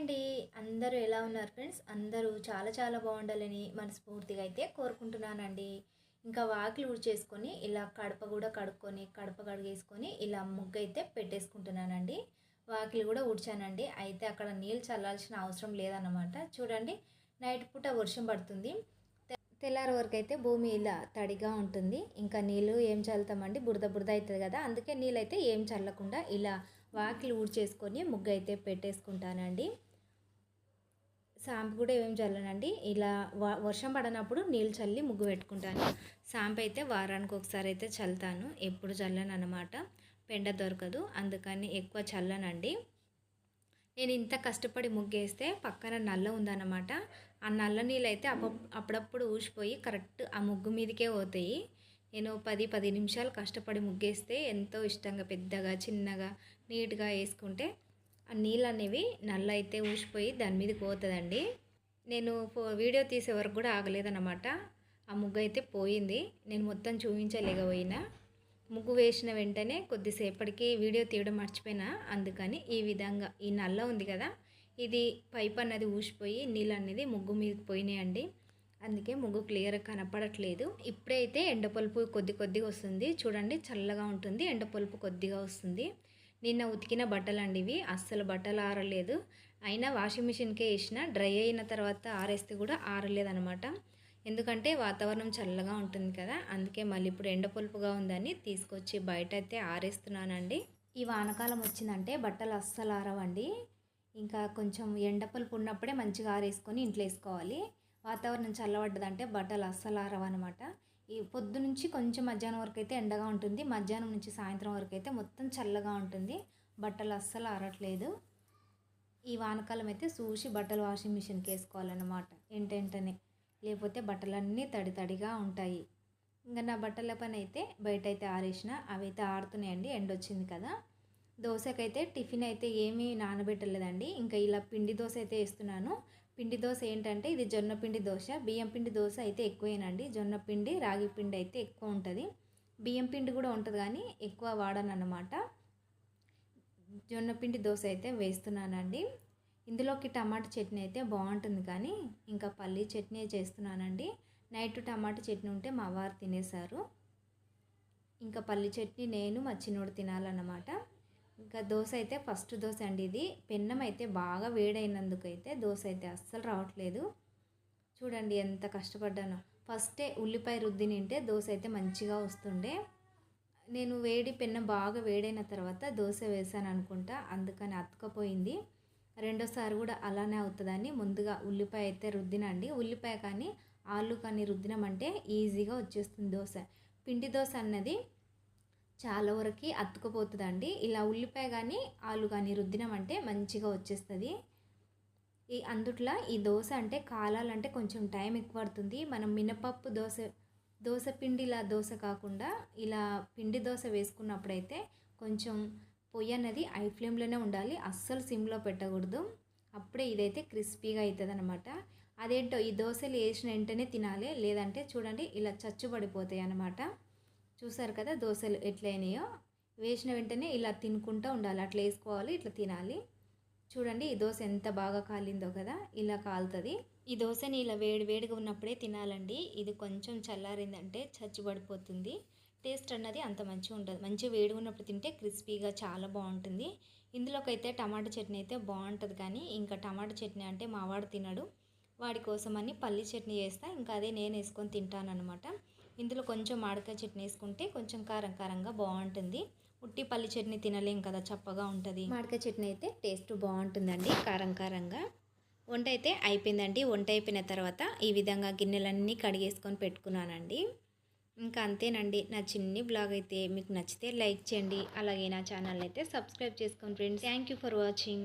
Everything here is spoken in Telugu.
అండి. అందరూ ఎలా ఉన్నారు ఫ్రెండ్స్? అందరూ చాలా చాలా బాగుండాలని మనస్ఫూర్తిగా అయితే కోరుకుంటున్నానండి. ఇంకా వాకిలి ఊడ్చేసుకొని ఇలా కడప కూడా కడుక్కొని, కడప కడిగేసుకొని ఇలా ముగ్గైతే పెట్టేసుకుంటున్నానండి. వాకిలి కూడా ఊడ్చానండి. అయితే అక్కడ నీళ్ళు చల్లాల్సిన అవసరం లేదన్నమాట. చూడండి, నైట్ పూట వర్షం పడుతుంది. తెల్లారి వరకు అయితే భూమి ఇలా తడిగా ఉంటుంది. ఇంకా నీళ్ళు ఏం చల్లుతామండి, బురద బురద అవుతుంది కదా. అందుకే నీళ్ళైతే ఏం చల్లకుండా ఇలా వాకిలి ఊడ్చేసుకొని ముగ్గు అయితే పెట్టేసుకుంటానండి. షాంపు కూడా ఏమేమి చల్లనండి, ఇలా వర్షం పడినప్పుడు నీళ్ళు చల్లి ముగ్గు పెట్టుకుంటాను. షాంపు అయితే వారానికి ఒకసారి అయితే చల్లుతాను, ఎప్పుడు చల్లను అన్నమాట. పెండ దొరకదు, అందుకని ఎక్కువ చల్లనండి. నేను ఇంత కష్టపడి ముగ్గేస్తే పక్కన నల్ల ఉందన్నమాట. ఆ నల్ల నీళ్ళు అయితే అప్పుడప్పుడు ఊసిపోయి కరెక్ట్ ఆ ముగ్గు మీదకే పోతాయి. నేను 10 నిమిషాలు కష్టపడి ముగ్గేస్తే ఎంతో ఇష్టంగా పెద్దగా చిన్నగా నీట్గా వేసుకుంటే ఆ నీళ్ళు అనేవి నల్ల అయితే ఊసిపోయి దాని మీదకి పోతుందండి. నేను వీడియో తీసే వరకు కూడా ఆగలేదన్నమాట. ఆ ముగ్గు అయితే పోయింది, నేను మొత్తం చూపించలేకపోయినా. ముగ్గు వేసిన వెంటనే కొద్దిసేపటికి వీడియో తీయడం మర్చిపోయినా. అందుకని ఈ విధంగా ఈ నల్ల ఉంది కదా, ఇది పైప్ అన్నది ఊసిపోయి నీళ్ళు అనేది ముగ్గు మీదకి పోయినాయండి. అందుకే ముగ్గు క్లియర్గా కనపడట్లేదు. ఇప్పుడైతే ఎండపలుపు కొద్దిగా వస్తుంది. చూడండి, చల్లగా ఉంటుంది, ఎండపలుపు కొద్దిగా వస్తుంది. నిన్న ఉతికిన బట్టలు అండి ఇవి, అస్సలు బట్టలు ఆరలేదు. అయినా వాషింగ్ మిషన్కే వేసిన, డ్రై అయిన తర్వాత ఆరేస్తే కూడా ఆరలేదనమాట. ఎందుకంటే వాతావరణం చల్లగా ఉంటుంది కదా, అందుకే మళ్ళీ ఇప్పుడు ఎండపొలుపుగా ఉందని తీసుకొచ్చి బయట అయితే ఆరేస్తున్నానండి. ఈ వానకాలం వచ్చిందంటే బట్టలు అస్సలు ఆరవండి. ఇంకా కొంచెం ఎండపొలుపు ఉన్నప్పుడే మంచిగా ఆరేసుకొని ఇంట్లో వేసుకోవాలి. వాతావరణం చల్లబడ్డదంటే బట్టలు అస్సలు ఆరవన్నమాట. ఈ పొద్దు నుంచి కొంచెం మధ్యాహ్నం వరకు అయితే ఎండగా ఉంటుంది, మధ్యాహ్నం నుంచి సాయంత్రం వరకు అయితే మొత్తం చల్లగా ఉంటుంది. బట్టలు అస్సలు ఆరట్లేదు. ఈ వానకాలం అయితే చూసి బట్టలు వాషింగ్ మిషన్కి వేసుకోవాలన్నమాట వెంటనే, లేకపోతే బట్టలన్నీ తడిగా ఉంటాయి. ఇంకా నా బట్టల పని అయితే బయట అయితే ఆరేసిన, అవి అయితే ఆడుతున్నాయండి, ఎండొచ్చింది కదా. దోశకైతే టిఫిన్ అయితే ఏమీ నానబెట్టలేదండి. ఇంకా ఇలా పిండి దోశ అయితే వేస్తున్నాను. పిండి దోశ ఏంటంటే ఇది జొన్న పిండి దోశ. బియ్యం పిండి దోశ అయితే ఎక్కువేనండి, జొన్న పిండి రాగి పిండి అయితే ఎక్కువ ఉంటుంది. బియ్యం పిండి కూడా ఉంటుంది కానీ ఎక్కువ వాడను అన్నమాట. జొన్న పిండి దోశ అయితే వేస్తున్నానండి. ఇందులోకి టమాటా చట్నీ అయితే బాగుంటుంది, కానీ ఇంకా పల్లీ చట్నీ చేస్తున్నానండి. నైట్ టమాటా చట్నీ ఉంటే మా వారు తినేశారు. ఇంకా పల్లీ చట్నీ నేను మా చిన్నోడు తినాలన్నమాట. ఇంకా దోశ అయితే ఫస్ట్ దోశ అండి ఇది. పెన్నం అయితే బాగా వేడైనందుకైతే దోశ అయితే అస్సలు రావట్లేదు. చూడండి ఎంత కష్టపడ్డానో. ఫస్టే ఉల్లిపాయ రుద్ది నింటే దోశ అయితే మంచిగా వస్తుండే. నేను పెన్నం బాగా వేడైన తర్వాత దోశ వేసాను అనుకుంటా, అందుకని అతుకపోయింది. రెండోసారి కూడా అలానే అవుతుందని ముందుగా ఉల్లిపాయ అయితే రుద్దినండి. ఉల్లిపాయ కానీ ఆలు కానీ రుద్దినామంటే ఈజీగా వచ్చేస్తుంది దోశ. పిండి దోశ అన్నది చాలా వరకు అతుక్కుపోతుందండి. ఇలా ఉల్లిపాయ కానీ ఆలు కానీ రుద్దినామంటే మంచిగా వచ్చేస్తుంది. అందుట్లో ఈ దోశ అంటే కాలాలంటే కొంచెం టైం ఎక్కువ పడుతుంది. మనం మినపప్పు దోశ పిండిలా దోశ కాకుండా ఇలా పిండి దోశ వేసుకున్నప్పుడైతే కొంచెం పొయ్యి అన్నది ఐ ఫ్లేమ్లోనే ఉండాలి, అస్సలు సిమ్లో పెట్టకూడదు. అప్పుడే ఇదైతే క్రిస్పీగా అవుతుంది అనమాట. అదేంటో ఈ దోశలు వేసిన వెంటనే తినాలి, లేదంటే చూడండి ఇలా చచ్చుబడిపోతాయి అన్నమాట. చూసారు కదా దోశలు ఎట్లయినాయో. వేసిన వెంటనే ఇలా తినుకుంటూ ఉండాలి, అట్లా వేసుకోవాలి, ఇట్లా తినాలి. చూడండి ఈ దోశ ఎంత బాగా కాలిందో కదా, ఇలా కాలుతుంది. ఈ దోశని ఇలా వేడిగా ఉన్నప్పుడే తినాలండి. ఇది కొంచెం చల్లారిందంటే చచ్చుబడిపోతుంది. టేస్ట్ అన్నది అంత మంచిగా ఉంటుంది. మంచిగా వేడిగా ఉన్నప్పుడు తింటే క్రిస్పీగా చాలా బాగుంటుంది. ఇందులోకైతే టమాటా చట్నీ అయితే బాగుంటుంది, కానీ ఇంకా టమాటా చట్నీ అంటే మావాడు తినడు. వాడి కోసమని పల్లి చట్నీ చేస్తా, ఇంకా అదే నేను వేసుకొని తింటానన్నమాట. ఇందులో కొంచెం మామిడికాయ చట్నీ వేసుకుంటే కొంచెం కారంగా బాగుంటుంది. ఉట్టి పల్లి చట్నీ తినలేం కదా, చప్పగా ఉంటుంది. మామిడికాయ చట్నీ అయితే టేస్ట్ బాగుంటుందండి, కారంగా. వంట అయితే అయిపోయిందండి. వంట అయిపోయిన తర్వాత ఈ విధంగా గిన్నెలన్నీ కడిగేసుకొని పెట్టుకున్నానండి. ఇంకా అంతేనండి. నా చిన్ని బ్లాగ్ అయితే మీకు నచ్చితే లైక్ చేయండి, అలాగే నా ఛానల్ అయితే సబ్స్క్రైబ్ చేసుకోండి friends. Thank you for watching.